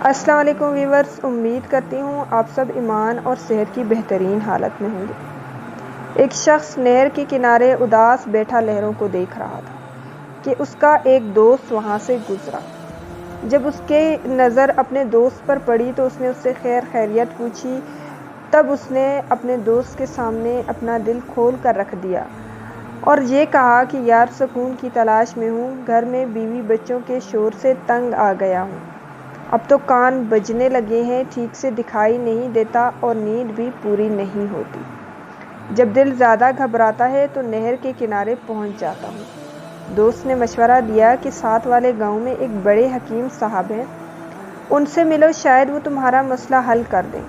السلام علیکم ویورز، امید کرتی ہوں آپ سب ایمان اور صحت کی بہترین حالت میں ہوں گے۔ ایک شخص نہر کے کنارے اداس بیٹھا لہروں کو دیکھ رہا تھا کہ اس کا ایک دوست وہاں سے گزرا۔ جب اس کی نظر اپنے دوست پر پڑی تو اس نے اس سے خیر خیریت پوچھی۔ تب اس نے اپنے دوست کے سامنے اپنا دل کھول کر رکھ دیا اور یہ کہا کہ یار، سکون کی تلاش میں ہوں، گھر میں بیوی بچوں کے شور سے تنگ آ گیا ہوں۔ اب تو کان بجنے لگے ہیں، ٹھیک سے دکھائی نہیں دیتا اور نیند بھی پوری نہیں ہوتی۔ جب دل زیادہ گھبراتا ہے تو نہر کے کنارے پہنچ جاتا ہوں۔ دوست نے مشورہ دیا کہ ساتھ والے گاؤں میں ایک بڑے حکیم صاحب ہیں، ان سے ملو، شاید وہ تمہارا مسئلہ حل کر دیں۔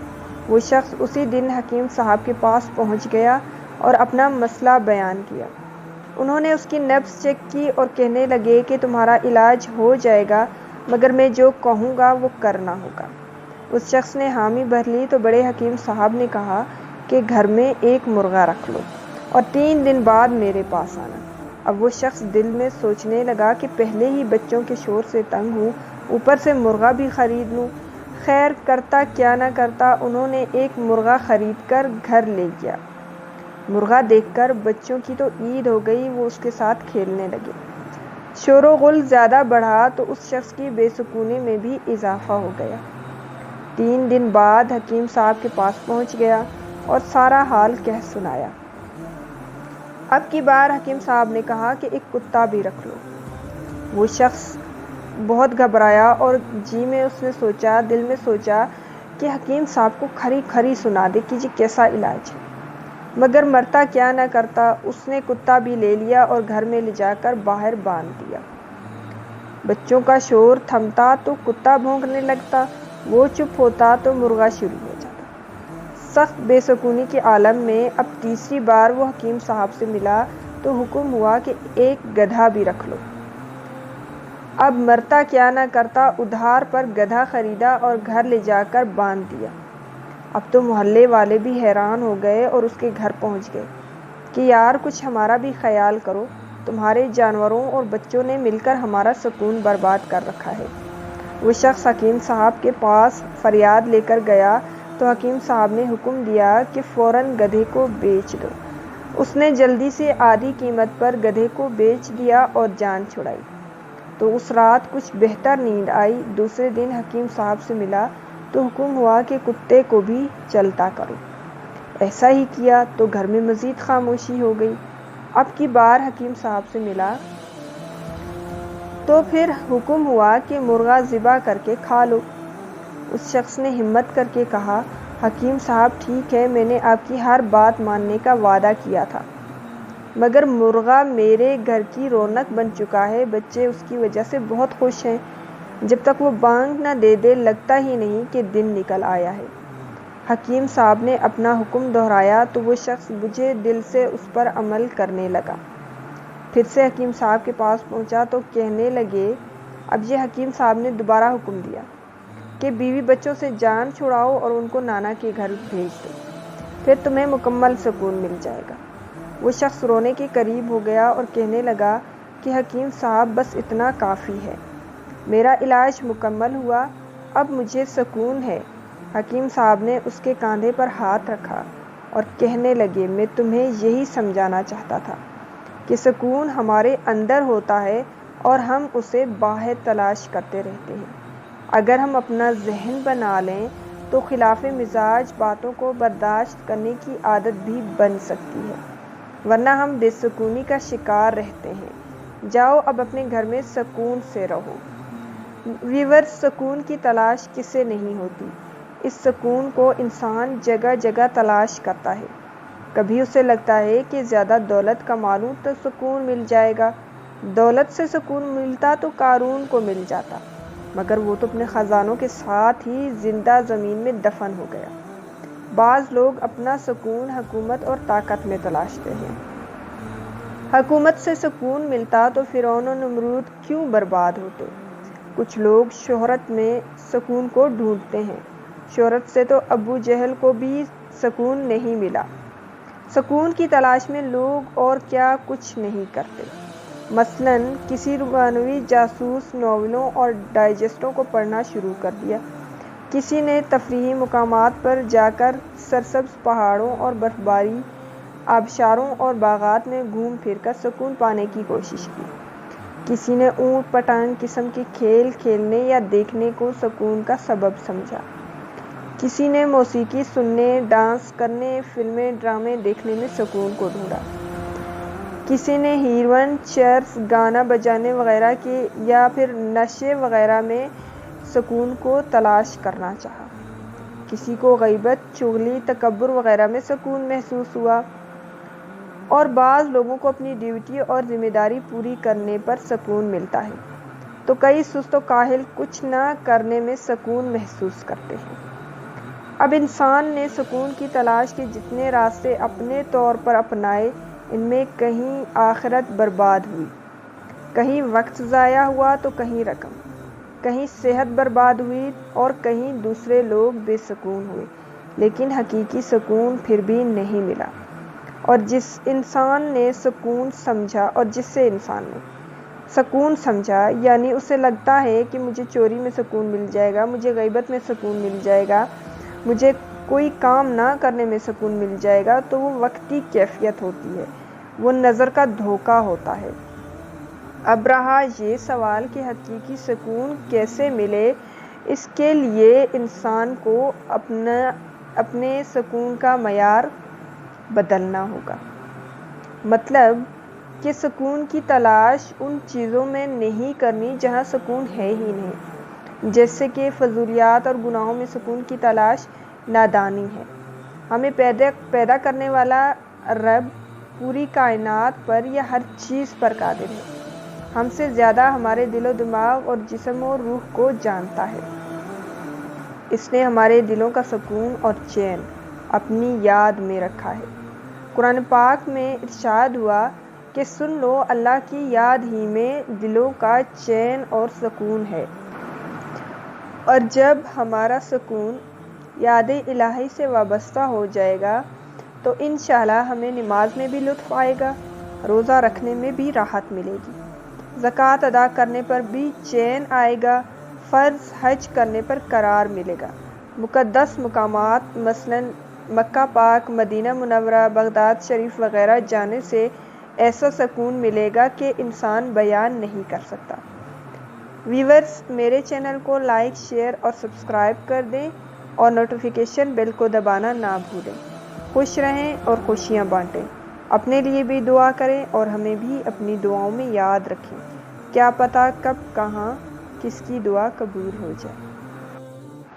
وہ شخص اسی دن حکیم صاحب کے پاس پہنچ گیا اور اپنا مسئلہ بیان کیا۔ انہوں نے اس کی نبض چیک کی اور کہنے لگے کہ تمہارا علاج ہو جائے گا، مگر میں جو کہوں گا وہ کرنا ہوگا۔ اس شخص نے حامی بھر لی تو بڑے حکیم صاحب نے کہا کہ گھر میں ایک مرغا رکھ لو اور 3 دن بعد میرے پاس آنا۔ اب وہ شخص دل میں سوچنے لگا کہ پہلے ہی بچوں کے شور سے تنگ ہوں، اوپر سے مرغا بھی خرید لوں۔ خیر، کرتا کیا نہ کرتا، انہوں نے ایک مرغا خرید کر گھر لے گیا۔ مرغا دیکھ کر بچوں کی تو عید ہو گئی، وہ اس کے ساتھ کھیلنے لگے۔ شور و غل زیادہ بڑھا تو اس شخص کی بے سکونی میں بھی اضافہ ہو گیا۔ 3 دن بعد حکیم صاحب کے پاس پہنچ گیا اور سارا حال کہہ سنایا۔ اب کی بار حکیم صاحب نے کہا کہ ایک کتا بھی رکھ لو۔ وہ شخص بہت گھبرایا اور دل میں سوچا کہ حکیم صاحب کو کھری کھری سنا دے کہ یہ کیسا علاج ہے، مگر مرتا کیا نہ کرتا، اس نے کتا بھی لے لیا اور گھر میں لے جا کر باہر باندھ دیا۔ بچوں کا شور تھمتا تو کتا بھونکنے لگتا، وہ چپ ہوتا تو مرغا شروع ہو جاتا۔ سخت بے سکونی کے عالم میں اب تیسری بار وہ حکیم صاحب سے ملا تو حکم ہوا کہ ایک گدھا بھی رکھ لو۔ اب مرتا کیا نہ کرتا، ادھار پر گدھا خریدا اور گھر لے جا کر باندھ دیا۔ اب تو محلے والے بھی حیران ہو گئے اور اس کے گھر پہنچ گئے کہ یار، کچھ ہمارا بھی خیال کرو، تمہارے جانوروں اور بچوں نے مل کر ہمارا سکون برباد کر رکھا ہے۔ وہ شخص حکیم صاحب کے پاس فریاد لے کر گیا تو حکیم صاحب نے حکم دیا کہ فوراً گدھے کو بیچ دو۔ اس نے جلدی سے آدھی قیمت پر گدھے کو بیچ دیا اور جان چھڑائی۔ تو اس رات کچھ بہتر نیند آئی۔ دوسرے دن حکیم صاحب سے ملا تو حکم ہوا کہ کتے کو بھی چلتا کرو۔ ایسا ہی کیا تو گھر میں مزید خاموشی ہو گئی۔ اب کی بار حکیم صاحب سے ملا تو پھر حکم ہوا کہ مرغا ذبح کر کے کھا لو۔ اس شخص نے ہمت کر کے کہا، حکیم صاحب ٹھیک ہے، میں نے آپ کی ہر بات ماننے کا وعدہ کیا تھا، مگر مرغا میرے گھر کی رونق بن چکا ہے، بچے اس کی وجہ سے بہت خوش ہیں۔ جب تک وہ بانگ نہ دے دے لگتا ہی نہیں کہ دن نکل آیا ہے۔ حکیم صاحب نے اپنا حکم دہرایا تو وہ شخص بجھے دل سے اس پر عمل کرنے لگا۔ پھر سے حکیم صاحب کے پاس پہنچا تو کہنے لگے، اب یہ حکیم صاحب نے دوبارہ حکم دیا کہ بیوی بچوں سے جان چھڑاؤ اور ان کو نانا کے گھر بھیج دو، پھر تمہیں مکمل سکون مل جائے گا۔ وہ شخص رونے کے قریب ہو گیا اور کہنے لگا کہ حکیم صاحب، بس اتنا کافی ہے، میرا علاج مکمل ہوا، اب مجھے سکون ہے۔ حکیم صاحب نے اس کے کاندھے پر ہاتھ رکھا اور کہنے لگے، میں تمہیں یہی سمجھانا چاہتا تھا کہ سکون ہمارے اندر ہوتا ہے اور ہم اسے باہر تلاش کرتے رہتے ہیں۔ اگر ہم اپنا ذہن بنا لیں تو خلاف مزاج باتوں کو برداشت کرنے کی عادت بھی بن سکتی ہے، ورنہ ہم بے سکونی کا شکار رہتے ہیں۔ جاؤ اب اپنے گھر میں سکون سے رہو۔ ویورز، سکون کی تلاش کسے نہیں ہوتی؟ اس سکون کو انسان جگہ جگہ تلاش کرتا ہے۔ کبھی اسے لگتا ہے کہ زیادہ دولت کما لوں تو سکون مل جائے گا۔ دولت سے سکون ملتا تو قارون کو مل جاتا، مگر وہ تو اپنے خزانوں کے ساتھ ہی زندہ زمین میں دفن ہو گیا۔ بعض لوگ اپنا سکون حکومت اور طاقت میں تلاشتے ہیں۔ حکومت سے سکون ملتا تو فرعون و نمرود کیوں برباد ہوتے؟ کچھ لوگ شہرت میں سکون کو ڈھونڈتے ہیں۔ شہرت سے تو ابو جہل کو بھی سکون نہیں ملا۔ سکون کی تلاش میں لوگ اور کیا کچھ نہیں کرتے۔ مثلاً کسی رومانوی جاسوس ناولوں اور ڈائجسٹوں کو پڑھنا شروع کر دیا کسی نے تفریحی مقامات پر جا کر سرسبز پہاڑوں اور برفباری آبشاروں اور باغات میں گھوم پھر کر سکون پانے کی کوشش کی۔ کسی نے اونٹ پٹانگ قسم کے کھیل کھیلنے یا دیکھنے کو سکون کا سبب سمجھا۔ کسی نے موسیقی سننے، ڈانس کرنے، فلمیں ڈرامے دیکھنے میں سکون کو ڈھونڈا۔ کسی نے ہیروئن، چرس، گانا بجانے وغیرہ کے یا پھر نشے وغیرہ میں سکون کو تلاش کرنا چاہا۔ کسی کو غیبت، چغلی، تکبر وغیرہ میں سکون محسوس ہوا، اور بعض لوگوں کو اپنی ڈیوٹی اور ذمہ داری پوری کرنے پر سکون ملتا ہے، تو کئی سست و کاہل کچھ نہ کرنے میں سکون محسوس کرتے ہیں۔ اب انسان نے سکون کی تلاش کے جتنے راستے اپنے طور پر اپنائے، ان میں کہیں آخرت برباد ہوئی، کہیں وقت ضائع ہوا تو کہیں رقم، کہیں صحت برباد ہوئی اور کہیں دوسرے لوگ بے سکون ہوئے، لیکن حقیقی سکون پھر بھی نہیں ملا۔ اور جس انسان نے سکون سمجھا اور جس سے انسان نے سکون سمجھا، یعنی اسے لگتا ہے کہ مجھے چوری میں سکون مل جائے گا، مجھے غیبت میں سکون مل جائے گا، مجھے کوئی کام نہ کرنے میں سکون مل جائے گا، تو وہ وقتی کیفیت ہوتی ہے، وہ نظر کا دھوکہ ہوتا ہے۔ اب رہا یہ سوال کہ حقیقی سکون کیسے ملے، اس کے لیے انسان کو اپنے سکون کا معیار بدلنا ہوگا۔ مطلب کہ سکون کی تلاش ان چیزوں میں نہیں کرنی جہاں سکون ہے ہی نہیں، جیسے کہ فضولیات اور گناہوں میں سکون کی تلاش نادانی ہے۔ ہمیں پیدا کرنے والا رب پوری کائنات پر یا ہر چیز پر قادر ہے، ہم سے زیادہ ہمارے دل و دماغ اور جسم و روح کو جانتا ہے۔ اس نے ہمارے دلوں کا سکون اور چین اپنی یاد میں رکھا ہے۔ قرآن پاک میں ارشاد ہوا کہ سن لو، اللہ کی یاد ہی میں دلوں کا چین اور سکون ہے۔ اور جب ہمارا سکون یاد الہی سے وابستہ ہو جائے گا تو انشاءاللہ ہمیں نماز میں بھی لطف آئے گا، روزہ رکھنے میں بھی راحت ملے گی، زکوٰۃ ادا کرنے پر بھی چین آئے گا، فرض حج کرنے پر قرار ملے گا، مقدس مقامات مثلاً مکہ پاک، مدینہ منورہ، بغداد شریف وغیرہ جانے سے ایسا سکون ملے گا کہ انسان بیان نہیں کر سکتا۔ ویورز، میرے چینل کو لائک، شیئر اور سبسکرائب کر دیں اور نوٹیفیکیشن بیل کو دبانا نہ بھولیں۔ خوش رہیں اور خوشیاں بانٹیں، اپنے لیے بھی دعا کریں اور ہمیں بھی اپنی دعاؤں میں یاد رکھیں، کیا پتہ کب کہاں کس کی دعا قبول ہو جائے۔